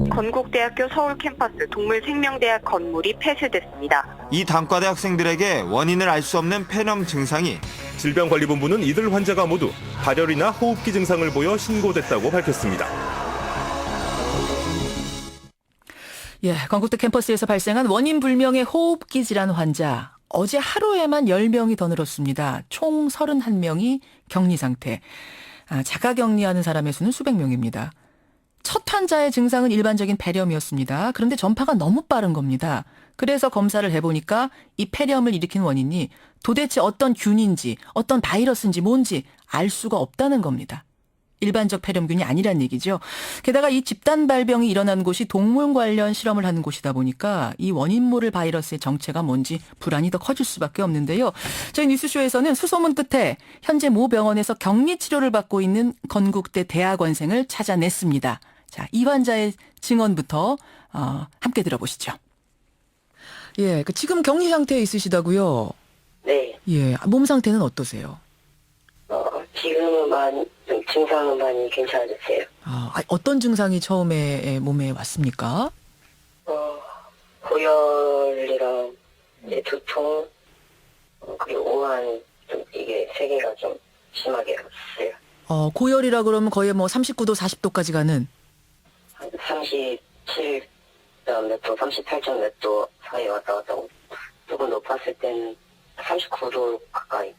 건국대학교 서울 캠퍼스 동물생명대학 건물이 폐쇄됐습니다. 이 단과대 학생들에게 원인을 알 수 없는 폐렴 증상이 질병관리본부는 이들 환자가 모두 발열이나 호흡기 증상을 보여 신고됐다고 밝혔습니다. 예, 건국대 캠퍼스에서 발생한 원인 불명의 호흡기 질환 환자. 어제 하루에만 10명이 더 늘었습니다. 총 31명이 격리 상태. 자가 격리하는 사람의 수는 수백 명입니다. 첫 환자의 증상은 일반적인 폐렴이었습니다. 그런데 전파가 너무 빠른 겁니다. 그래서 검사를 해보니까 이 폐렴을 일으킨 원인이 도대체 어떤 균인지 어떤 바이러스인지 뭔지 알 수가 없다는 겁니다. 일반적 폐렴균이 아니란 얘기죠. 게다가 이 집단 발병이 일어난 곳이 동물 관련 실험을 하는 곳이다 보니까 이 원인 모를 바이러스의 정체가 뭔지 불안이 더 커질 수밖에 없는데요. 저희 뉴스쇼에서는 수소문 끝에 현재 모 병원에서 격리 치료를 받고 있는 건국대 대학원생을 찾아냈습니다. 자, 이 환자의 증언부터 함께 들어보시죠. 예, 지금 격리 상태에 있으시다고요? 네. 예, 몸 상태는 어떠세요? 지금은 좀 증상은 많이 괜찮아졌어요. 어떤 증상이 처음에 몸에 왔습니까? 고열이랑 이제 두통, 그리고 오한 좀 이게 세 개가 좀 심하게 왔어요. 고열이라 그러면 거의 뭐 39도, 40도까지 가는? 한 37점 몇 도, 38점 몇 도 사이 왔다 갔다 하고, 조금 높았을 때는 39도 가까이.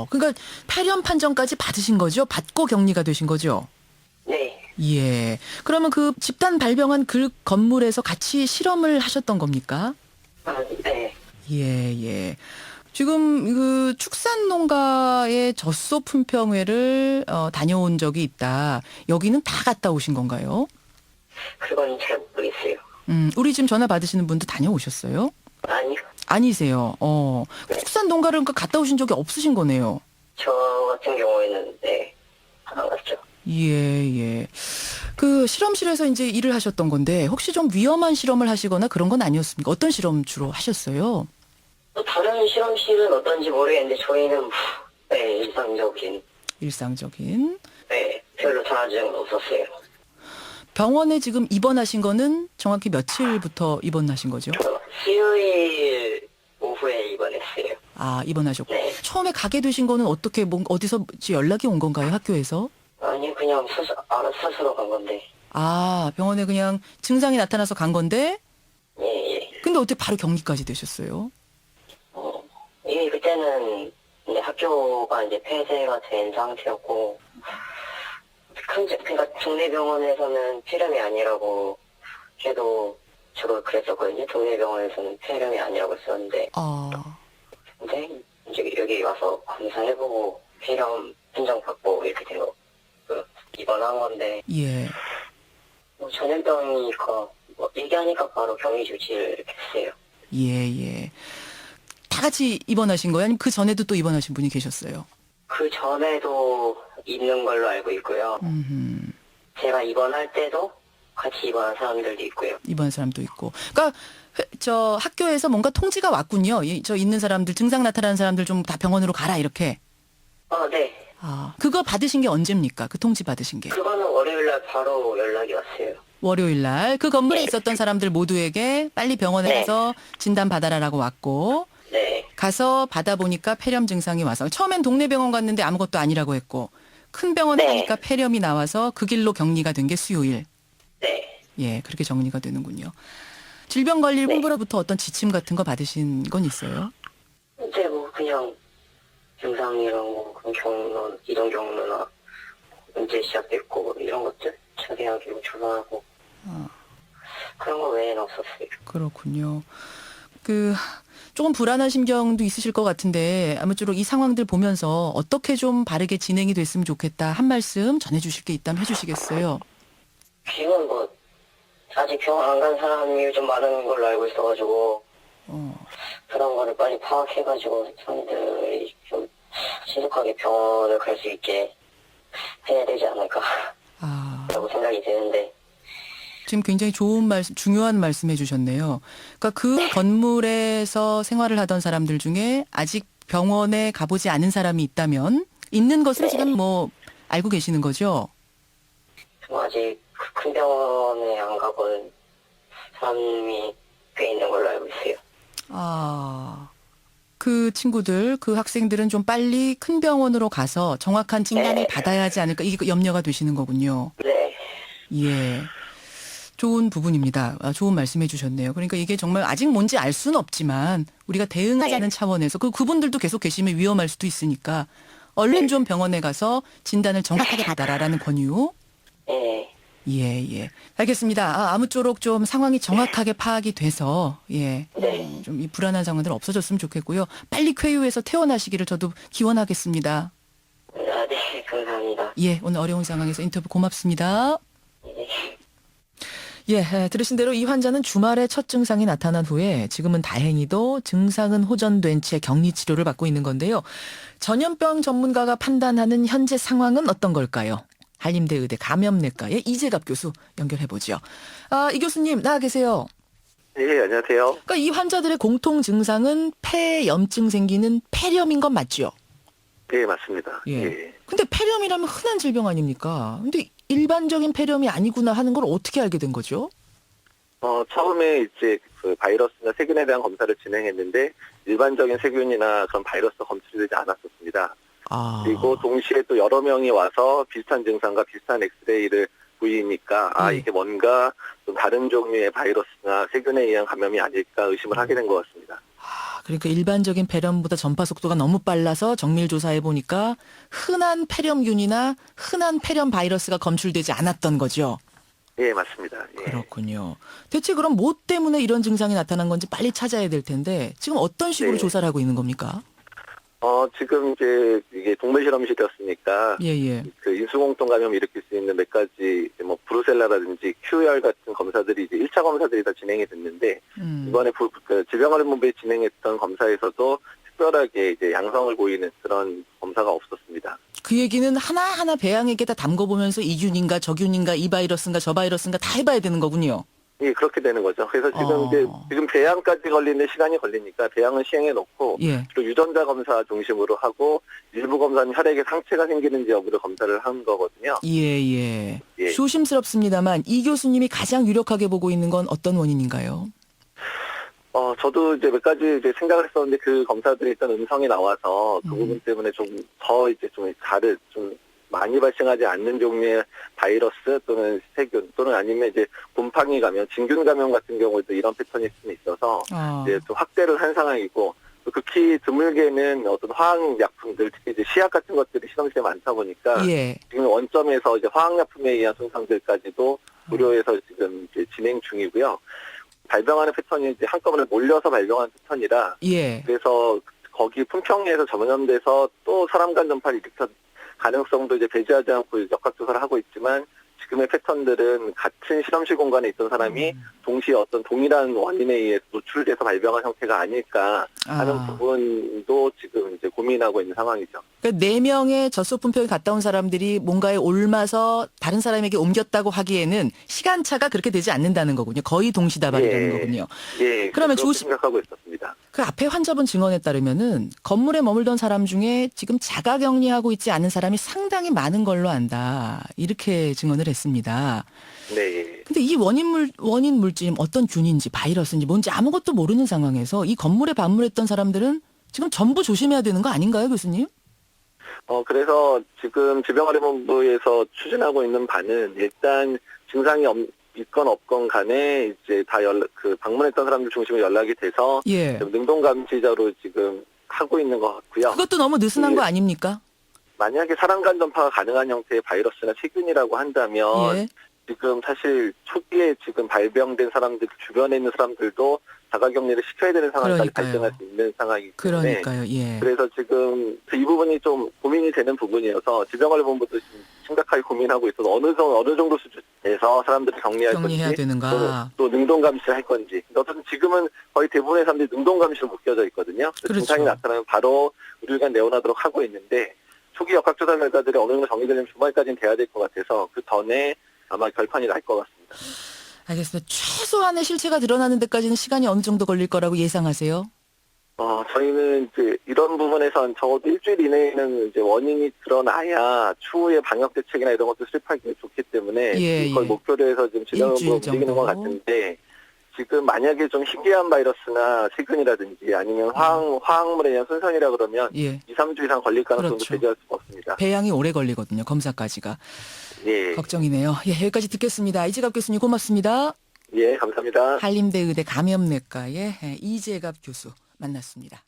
그러니까 폐렴 판정까지 받으신 거죠? 받고 격리가 되신 거죠? 네. 예. 그러면 그 집단 발병한 그 건물에서 같이 실험을 하셨던 겁니까? 네. 예. 지금 그 축산농가의 젖소 품평회를 다녀온 적이 있다. 여기는 다 갔다 오신 건가요? 그건 잘 모르겠어요. 우리 지금 전화 받으시는 분도 다녀오셨어요? 아니요. 아니세요. 축산농가를 그러니까 갔다 오신 적이 없으신 거네요. 저 같은 경우에는, 네, 안 갔죠. 예. 그 실험실에서 이제 일을 하셨던 건데 혹시 좀 위험한 실험을 하시거나 그런 건 아니었습니까? 어떤 실험 주로 하셨어요? 또 다른 실험실은 어떤지 모르겠는데 저희는 네, 일상적인. 네, 별로 다른 적은 없었어요. 병원에 지금 입원하신 거는 정확히 며칠부터 입원하신 거죠? 수요일 오후에 입원했어요. 입원하셨고. 네. 처음에 가게 되신 거는 어떻게 어디서 연락이 온 건가요? 학교에서? 아니 그냥 스스로 간 건데. 병원에 그냥 증상이 나타나서 간 건데? 예. 근데 어떻게 바로 격리까지 되셨어요? 이게 그때는 이제 학교가 이제 폐쇄가 된 상태였고, 그러니까 동네 병원에서는 폐렴이 아니라고 해도 저도 그랬었거든요. 동네 병원에서는 폐렴이 아니라고 했었는데, 근데 이제 여기 와서 검사해보고 폐렴 판정받고 이렇게 된 거, 입원한 건데, 예. 전염병이니까 얘기하니까 바로 격리 조치를 했어요. 예. 다 같이 입원하신 거예요? 아니면 그 전에도 또 입원하신 분이 계셨어요? 그 전에도 있는 걸로 알고 있고요. 제가 입원할 때도 같이 입원한 사람들도 있고요. 입원한 사람도 있고. 그러니까 저 학교에서 뭔가 통지가 왔군요. 저 있는 사람들, 증상 나타나는 사람들 좀 다 병원으로 가라 이렇게. 네. 그거 받으신 게 언제입니까? 그 통지 받으신 게. 그거는 월요일날 바로 연락이 왔어요. 월요일 날 그 건물에 있었던 사람들 모두에게 빨리 병원에 네. 가서 진단 받아라라고 왔고, 네. 가서 받아보니까 폐렴 증상이 와서 처음엔 동네 병원 갔는데 아무것도 아니라고 했고, 큰 병원에 네. 가니까 폐렴이 나와서 그 길로 격리가 된 게 수요일. 네. 예, 그렇게 정리가 되는군요. 질병관리본부로부터 네. 어떤 지침 같은 거 받으신 건 있어요? 이제 그냥 증상이랑 그런 이동 경로나 언제 시작됐고 이런 것들 자세하게 조사하고 그런 거 외에는 없었어요. 그렇군요. 조금 불안한 심정도 있으실 것 같은데 아무쪼록 이 상황들 보면서 어떻게 좀 바르게 진행이 됐으면 좋겠다 한 말씀 전해주실 게 있다면 해주시겠어요? 지금 아직 병원 안 간 사람이 좀 많은 걸로 알고 있어가지고 그런 거를 빨리 파악해가지고 사람들이 좀 신속하게 병원을 갈 수 있게 해야 되지 않을까 라고 생각이 드는데 지금 굉장히 좋은 말씀, 중요한 말씀 해주셨네요. 그러니까 그 건물에서 생활을 하던 사람들 중에 아직 병원에 가보지 않은 사람이 있다면 있는 것을 지금 알고 계시는 거죠? 좀 아직 큰 병원에 안 가본 사람이 꽤 있는 걸로 알고 있어요. 아, 그 친구들, 그 학생들은 좀 빨리 큰 병원으로 가서 정확한 진단을 네. 받아야 하지 않을까, 이게 염려가 되시는 거군요. 네. 예. 좋은 부분입니다. 좋은 말씀해 주셨네요. 그러니까 이게 정말 아직 뭔지 알 수는 없지만 우리가 대응하자는 차원에서 그분들도 계속 계시면 위험할 수도 있으니까 얼른 좀 병원에 가서 진단을 정확하게 받아라라는 권유. 네. 예, 예. 알겠습니다. 아무쪼록 좀 상황이 정확하게 파악이 돼서, 예. 네. 좀 이 불안한 상황들 없어졌으면 좋겠고요. 빨리 쾌유해서 퇴원하시기를 저도 기원하겠습니다. 아, 네. 감사합니다. 예, 오늘 어려운 상황에서 인터뷰 고맙습니다. 네. 예, 들으신 대로 이 환자는 주말에 첫 증상이 나타난 후에 지금은 다행히도 증상은 호전된 채 격리 치료를 받고 있는 건데요. 전염병 전문가가 판단하는 현재 상황은 어떤 걸까요? 한림대 의대 감염내과의 이재갑 교수 연결해보죠. 이 교수님 나와 계세요. 예, 안녕하세요. 그러니까 이 환자들의 공통 증상은 폐염증 생기는 폐렴인 건 맞죠? 예, 맞습니다. 예. 예. 근데 폐렴이라면 흔한 질병 아닙니까? 근데 일반적인 폐렴이 아니구나 하는 걸 어떻게 알게 된 거죠? 처음에 이제 그 바이러스나 세균에 대한 검사를 진행했는데 일반적인 세균이나 그런 바이러스가 검출되지 않았었습니다. 그리고 동시에 또 여러 명이 와서 비슷한 증상과 비슷한 엑스레이를 보이니까 예. 이게 뭔가 좀 다른 종류의 바이러스나 세균에 의한 감염이 아닐까 의심을 하게 된 것 같습니다. 그러니까 일반적인 폐렴보다 전파 속도가 너무 빨라서 정밀 조사해 보니까 흔한 폐렴균이나 흔한 폐렴 바이러스가 검출되지 않았던 거죠. 예, 맞습니다. 예. 그렇군요. 대체 그럼 뭐 때문에 이런 증상이 나타난 건지 빨리 찾아야 될 텐데 지금 어떤 식으로 네. 조사를 하고 있는 겁니까? 지금 이제 이게 동물 실험실이었으니까 예예. 그 인수공통 감염을 일으킬 수 있는 몇 가지 뭐 브루셀라라든지 QR 같은 검사들이 이제 1차 검사들이 다 진행이 됐는데 이번에 그 질병관리본부에 진행했던 검사에서도 특별하게 이제 양성을 보이는 그런 검사가 없었습니다. 그 얘기는 하나하나 배양에게 다 담궈보면서 이균인가 저균인가 이 바이러스인가 저 바이러스인가 다 해봐야 되는 거군요. 예, 그렇게 되는 거죠. 그래서 지금 이제 지금 배양까지 걸리는 시간이 걸리니까 배양은 시행해 놓고 예. 주로 유전자 검사 중심으로 하고 일부 검사는 혈액에 상체가 생기는지 여부를 검사를 한 거거든요. 예. 예. 조심스럽습니다만 이 교수님이 가장 유력하게 보고 있는 건 어떤 원인인가요? 저도 이제 몇 가지 이제 생각을 했었는데 그 검사들이 일단 음성이 나와서 그 부분 때문에 좀 더 이제 좀 다른 좀 많이 발생하지 않는 종류의 바이러스 또는 세균 또는 아니면 이제 곰팡이 감염, 진균 감염 같은 경우도 이런 패턴이 좀 있어서 이제 좀 확대를 한 상황이고 또 극히 드물게는 어떤 화학약품들 특히 이제 시약 같은 것들이 실험실에 많다 보니까 예. 지금 원점에서 이제 화학약품에 의한 손상들까지도 우려해서 지금 이제 진행 중이고요. 발병하는 패턴이 이제 한꺼번에 몰려서 발병하는 패턴이라 예. 그래서 거기 품평에서 전염돼서 또 사람 간 전파를 일으켜 가능성도 이제 배제하지 않고 역학조사를 하고 있지만 지금의 패턴들은 같은 실험실 공간에 있던 사람이 동시에 어떤 동일한 원인에 의해 노출돼서 발병한 형태가 아닐까 하는 부분도 지금 이제 고민하고 있는 상황이죠. 그러니까 4명의 젖속 분평에 갔다 온 사람들이 뭔가에 옮아서 다른 사람에게 옮겼다고 하기에는 시간차가 그렇게 되지 않는다는 거군요. 거의 동시다발이라는 거군요. 예. 그러면 그렇게 생각하고 있었습니다. 그 앞에 환자분 증언에 따르면은 건물에 머물던 사람 중에 지금 자가격리하고 있지 않은 사람이 상당히 많은 걸로 안다. 이렇게 증언을 했습니다. 네. 근데 이 원인 물질이 어떤 균인지 바이러스인지 뭔지 아무것도 모르는 상황에서 이 건물에 방문했던 사람들은 지금 전부 조심해야 되는 거 아닌가요, 교수님? 그래서 지금 질병관리본부에서 추진하고 있는 바는 일단 증상이 있건 없건 간에 이제 다 방문했던 사람들 중심으로 연락이 돼서 예. 능동감시자로 지금 하고 있는 것 같고요. 그것도 너무 느슨한 거 아닙니까? 만약에 사람 간 전파가 가능한 형태의 바이러스나 세균이라고 한다면 예. 지금 사실 초기에 지금 발병된 사람들 주변에 있는 사람들도 자가격리를 시켜야 되는 상황까지 그러니까요. 발생할 수 있는 상황이기 때문에 그러니까요. 예. 그래서 지금 이 부분이 좀 고민이 되는 부분이어서 질병관리본부도 지금 심각하게 고민하고 있어서 어느 정도 수준에서 사람들을 격리할 격리해야 건지 되는가. 또 능동감시를 할 건지 어쨌든 지금은 거의 대부분의 사람들이 능동감시로 묶여져 있거든요. 그렇죠. 증상이 나타나면 바로 의료기관 내원하도록 하고 있는데 초기 역학조사 결과들이 어느 정도 정리되려면 주말까지는 돼야 될 것 같아서 그 전에 아마 결판이 날 것 같습니다. 알겠습니다. 최소한의 실체가 드러나는 데까지는 시간이 어느 정도 걸릴 거라고 예상하세요? 저희는 이제 이런 부분에선 적어도 일주일 이내에는 이제 원인이 드러나야 추후에 방역 대책이나 이런 것도 수립하기 좋기 때문에 때문에 예, 이걸 예. 목표로 해서 지금 진행을 일주일 움직이는 정도. 것 같은데 지금 만약에 좀 희귀한 바이러스나 세균이라든지 아니면 화학물에 의한 손상이라 그러면 예. 2, 3주 이상 걸릴 가능성도 그렇죠. 배제할 수가 없습니다. 배양이 오래 걸리거든요. 검사까지가. 예. 걱정이네요. 예, 여기까지 듣겠습니다. 이재갑 교수님 고맙습니다. 예, 감사합니다. 한림대 의대 감염내과의 이재갑 교수 만났습니다.